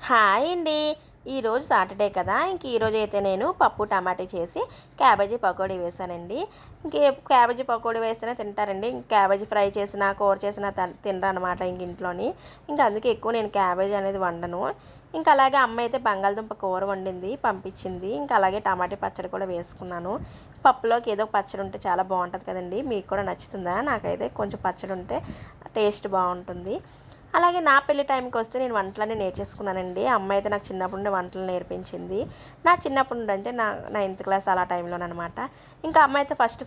Hi అండి. ఈరోజు Saturday కదా! ఇంక ఈరోజు అయితే నేను పప్పు టమాటా చేసి క్యాబేజీ పకోడీ వేశానండి. క్యాబేజీ పకోడీ వేస్తేనే తింటారండి. క్యాబేజీ ఫ్రై చేసినా, కూర చేసినా తినరనమాట ఇంట్లోని. ఇంక అందుకే ఎక్కువ నేను క్యాబేజీ అనేది వండను. ఇంక అలాగే అమ్మ అయితే బంగాళదుంప కూర వండింది, పంపించింది. ఇంక అలాగే టమాటా పచ్చడి కూడా వేసుకున్నాను. పప్పులోకి ఏదో పచ్చడి ఉంటే చాలా బాగుంటుంది కదండీ! మీకు కూడా నచ్చుతుందా? నాకైతే కొంచెం పచ్చడి ఉంటే టేస్ట్ బాగుంటుంది. అలాగే నా పెళ్లి టైంకి వస్తే నేను వంటలన్నీ నేర్చేసుకున్నానండి. అమ్మ అయితే నాకు చిన్నప్పటి నుండి వంటలు నేర్పించింది. నా చిన్నప్పటి నుండి అంటే నా నైన్త్ క్లాస్ అలా టైంలోననమాట. ఇంకా అమ్మ అయితే ఫస్ట్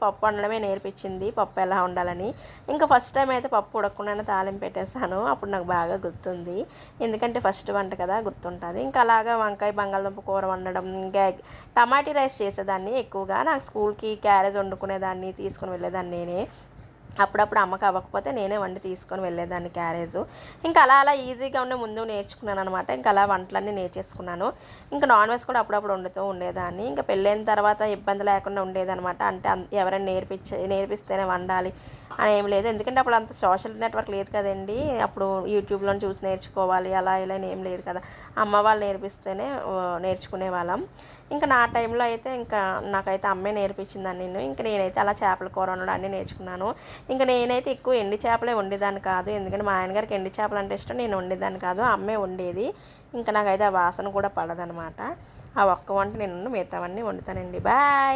పప్పు వండడమే నేర్పించింది. పప్పు ఎలా వండాలని. ఇంకా ఫస్ట్ టైం అయితే పప్పు ఉడకకుండానే తాలింపు పెట్టేశాను. అప్పుడు నాకు బాగా గుర్తుంది. ఎందుకంటే ఫస్ట్ వంట కదా గుర్తుంటుంది. ఇంకా అలాగా వంకాయ బంగాళదుంప కూర వండడం, ఇంకా టమాటీ రైస్ చేసేదాన్ని ఎక్కువగా. నాకు స్కూల్కి క్యారేజ్ వండుకునేదాన్ని, తీసుకుని వెళ్ళేదాన్ని నేనే. అప్పుడప్పుడు అమ్మకి అవ్వకపోతే నేనే వండి తీసుకొని వెళ్ళేదాన్ని క్యారేజు. ఇంకా అలా ఈజీగా ఉండే ముందు నేర్చుకున్నాను అనమాట. ఇంకా అలా వంటలన్నీ నేర్చేసుకున్నాను. ఇంకా నాన్ వెజ్ కూడా అప్పుడప్పుడు వండుతూ ఉండేదాన్ని. ఇంకా పెళ్ళైన తర్వాత ఇబ్బంది లేకుండా ఉండేదనమాట. అంటే ఎవరైనా నేర్పిస్తేనే వండాలి అని ఏం లేదు. ఎందుకంటే అప్పుడు అంత సోషల్ నెట్వర్క్ లేదు కదండి. అప్పుడు యూట్యూబ్లో చూసి నేర్చుకోవాలి అలా ఇలా ఏం లేదు కదా. అమ్మ వాళ్ళు నేర్పిస్తేనే నేర్చుకునే వాళ్ళం. ఇంకా నా టైంలో అయితే ఇంకా నాకైతే అమ్మే నేర్పించిందని నేనైతే అలా చేపల కూర వండడం అన్నీ నేర్చుకున్నాను. ఇంకా నేనైతే ఎక్కువ ఎండి చేపలే వండేదాన్ని కాదు. ఎందుకంటే మా ఆయనగారికి ఎండి చేపలు అంటే ఇష్టం. నేను వండేదాన్ని కాదు, అమ్మే వండేది. ఇంకా నాకైతే ఆ వాసన కూడా పడదనమాట. ఆ ఒక్క వంట నేను మిగతావన్నీ వండుతానండి. బాయ్.